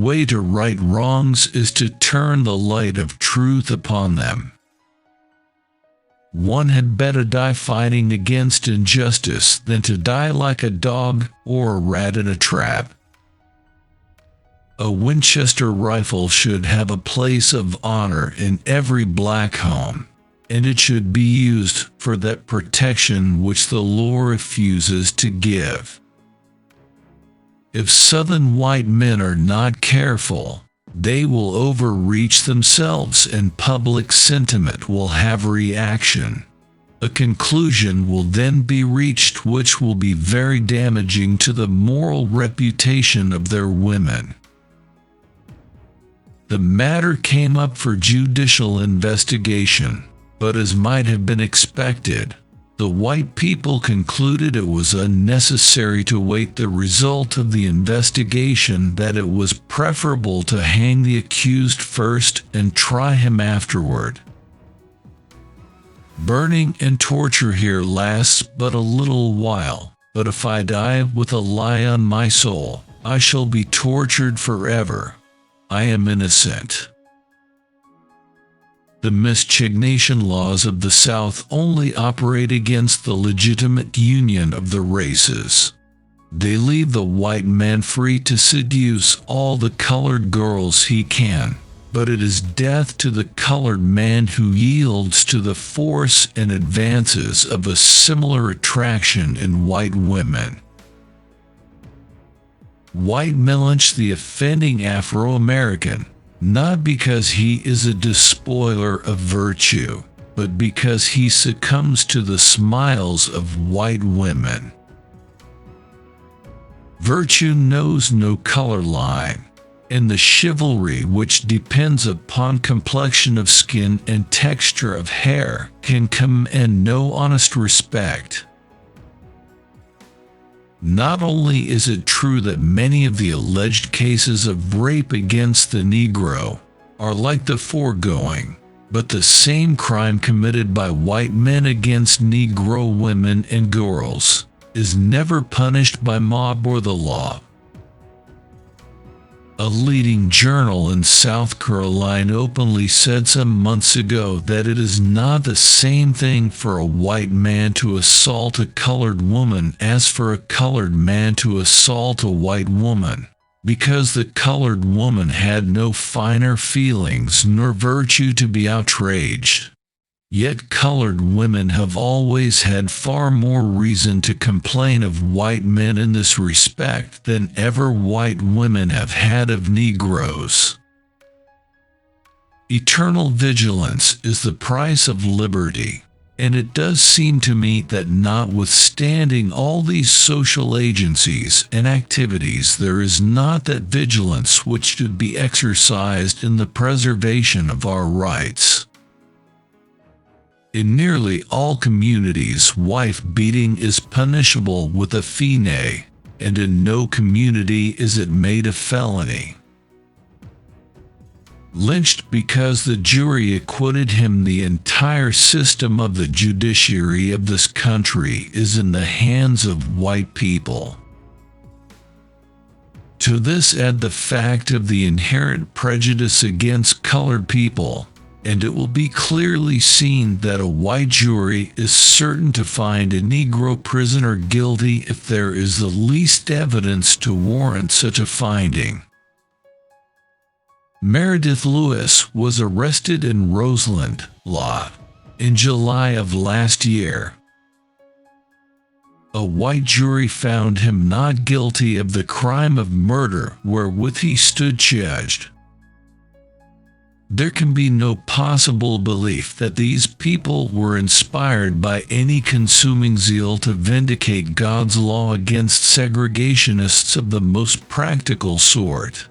way to right wrongs is to turn the light of truth upon them. One had better die fighting against injustice than to die like a dog or a rat in a trap. A Winchester rifle should have a place of honor in every black home, and it should be used for that protection which the law refuses to give. If Southern white men are not careful, they will overreach themselves and public sentiment will have reaction. A conclusion will then be reached which will be very damaging to the moral reputation of their women. The matter came up for judicial investigation, but as might have been expected, the white people concluded it was unnecessary to wait the result of the investigation, that it was preferable to hang the accused first and try him afterward. Burning and torture here lasts but a little while, but if I die with a lie on my soul, I shall be tortured forever. I am innocent. The miscegenation laws of the South only operate against the legitimate union of the races. They leave the white man free to seduce all the colored girls he can, but it is death to the colored man who yields to the force and advances of a similar attraction in white women. White men lynch the offending Afro-American, not because he is a despoiler of virtue, but because he succumbs to the smiles of white women. Virtue knows no color line, and the chivalry which depends upon complexion of skin and texture of hair can command no honest respect. Not only is it true that many of the alleged cases of rape against the Negro are like the foregoing, but the same crime committed by white men against Negro women and girls is never punished by mob or the law. A leading journal in South Carolina openly said some months ago that it is not the same thing for a white man to assault a colored woman as for a colored man to assault a white woman, because the colored woman had no finer feelings nor virtue to be outraged. Yet colored women have always had far more reason to complain of white men in this respect than ever white women have had of Negroes. Eternal vigilance is the price of liberty, and it does seem to me that notwithstanding all these social agencies and activities, there is not that vigilance which should be exercised in the preservation of our rights. In nearly all communities, wife-beating is punishable with a fine, and in no community is it made a felony. Lynched because the jury acquitted him, the entire system of the judiciary of this country is in the hands of white people. To this add the fact of the inherent prejudice against colored people, and it will be clearly seen that a white jury is certain to find a Negro prisoner guilty if there is the least evidence to warrant such a finding. Meredith Lewis was arrested in Roseland, La, in July of last year. A white jury found him not guilty of the crime of murder wherewith he stood charged. There can be no possible belief that these people were inspired by any consuming zeal to vindicate God's law against segregationists of the most practical sort.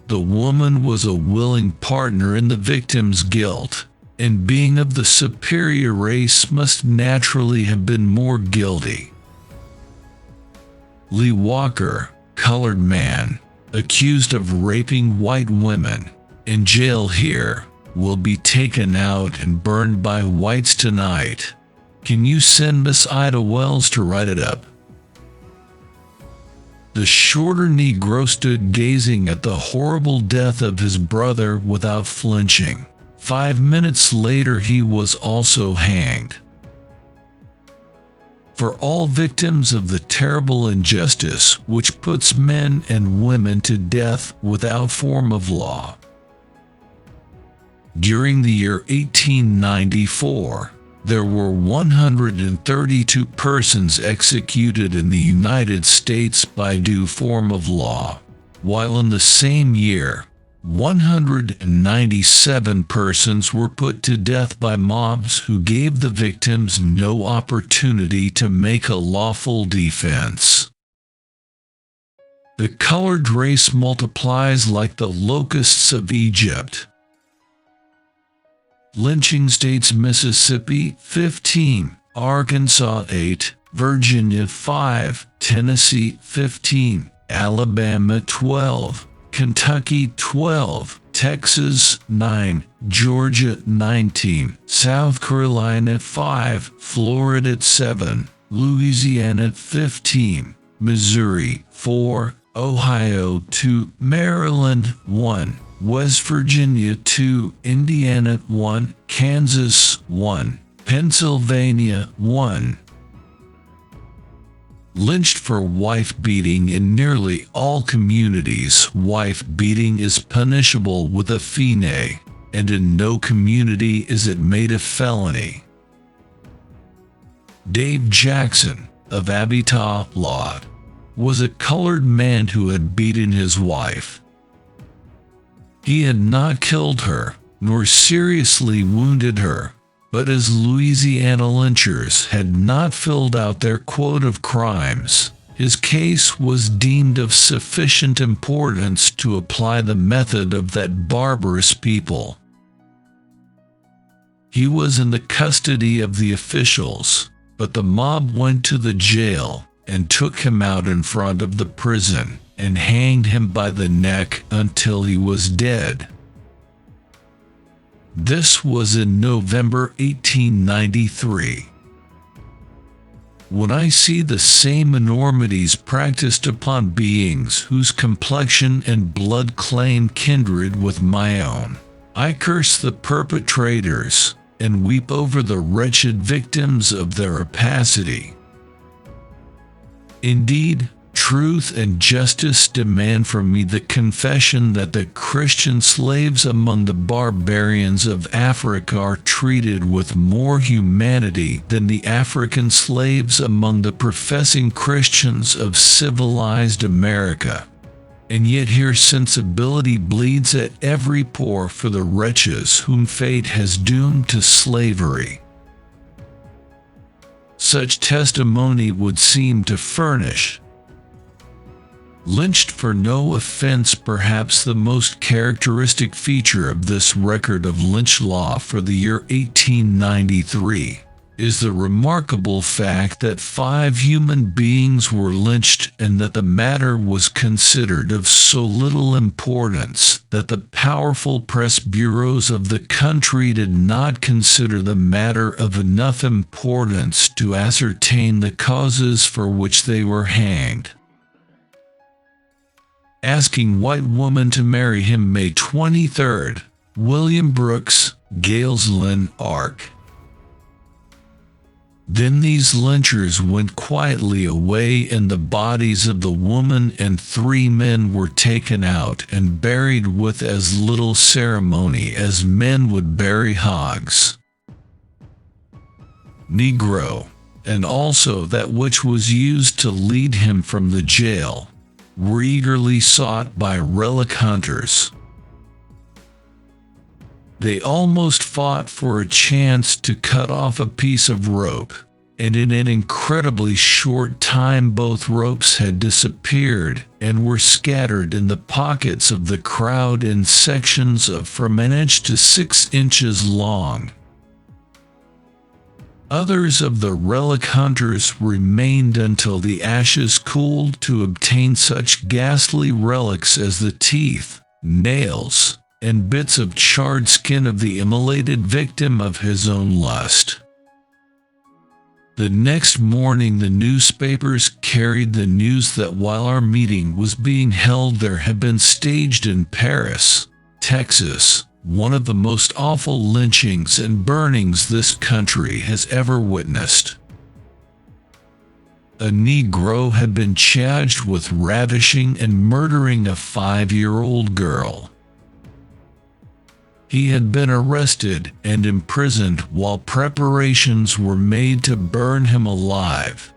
The woman was a willing partner in the victim's guilt, and being of the superior race must naturally have been more guilty. Lee Walker, colored man, accused of raping white women, in jail here, will be taken out and burned by whites tonight. Can you send Miss Ida Wells to write it up? The shorter Negro stood gazing at the horrible death of his brother without flinching. 5 minutes later, he was also hanged. For all victims of the terrible injustice which puts men and women to death without form of law. During the year 1894, there were 132 persons executed in the United States by due form of law, while in the same year, 197 persons were put to death by mobs who gave the victims no opportunity to make a lawful defense. The colored race multiplies like the locusts of Egypt. Lynching states: Mississippi 15, Arkansas 8, Virginia 5, Tennessee 15, Alabama 12, Kentucky 12, Texas 9, Georgia 19, South Carolina 5, Florida 7, Louisiana 15, Missouri 4, Ohio 2, Maryland 1, West Virginia 2, Indiana 1, Kansas 1, Pennsylvania 1. Lynched for wife beating. In nearly all communities, wife beating is punishable with a fine, and in no community is it made a felony. Dave Jackson, of Abita, Lot, was a colored man who had beaten his wife. He had not killed her, nor seriously wounded her, but as Louisiana lynchers had not filled out their quote of crimes, his case was deemed of sufficient importance to apply the method of that barbarous people. He was in the custody of the officials, but the mob went to the jail and took him out in front of the prison and hanged him by the neck until he was dead. This was in November 1893. When I see the same enormities practiced upon beings whose complexion and blood claim kindred with my own, I curse the perpetrators and weep over the wretched victims of their rapacity. Indeed, truth and justice demand from me the confession that the Christian slaves among the barbarians of Africa are treated with more humanity than the African slaves among the professing Christians of civilized America. And yet here sensibility bleeds at every pore for the wretches whom fate has doomed to slavery. Such testimony would seem to furnish, lynched for no offense, perhaps the most characteristic feature of this record of lynch law for the year 1893 is the remarkable fact that 5 human beings were lynched and that the matter was considered of so little importance that the powerful press bureaus of the country did not consider the matter of enough importance to ascertain the causes for which they were hanged. Asking white woman to marry him May 23rd, William Brooks, Gales Lynn, Ark. Then these lynchers went quietly away, and the bodies of the woman and 3 men were taken out and buried with as little ceremony as men would bury hogs. Negro, and also that which was used to lead him from the jail, were eagerly sought by relic hunters. They almost fought for a chance to cut off a piece of rope, and in an incredibly short time both ropes had disappeared and were scattered in the pockets of the crowd in sections of from an inch to 6 inches long. Others of the relic hunters remained until the ashes cooled to obtain such ghastly relics as the teeth, nails, and bits of charred skin of the immolated victim of his own lust. The next morning, the newspapers carried the news that while our meeting was being held, there had been staged in Paris, Texas, one of the most awful lynchings and burnings this country has ever witnessed. A Negro had been charged with ravishing and murdering a 5-year-old girl. He had been arrested and imprisoned while preparations were made to burn him alive.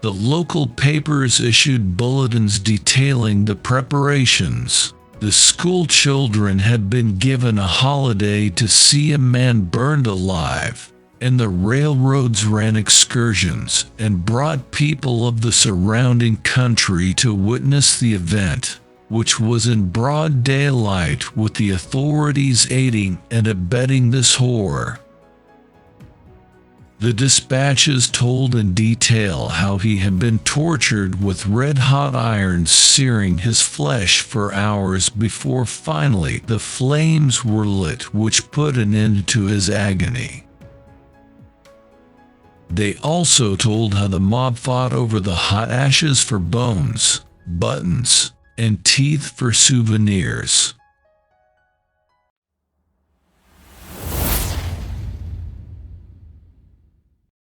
The local papers issued bulletins detailing the preparations. The school children had been given a holiday to see a man burned alive, and the railroads ran excursions and brought people of the surrounding country to witness the event, which was in broad daylight, with the authorities aiding and abetting this horror. The dispatches told in detail how he had been tortured with red-hot irons, searing his flesh for hours before finally the flames were lit, which put an end to his agony. They also told how the mob fought over the hot ashes for bones, buttons, and teeth for souvenirs.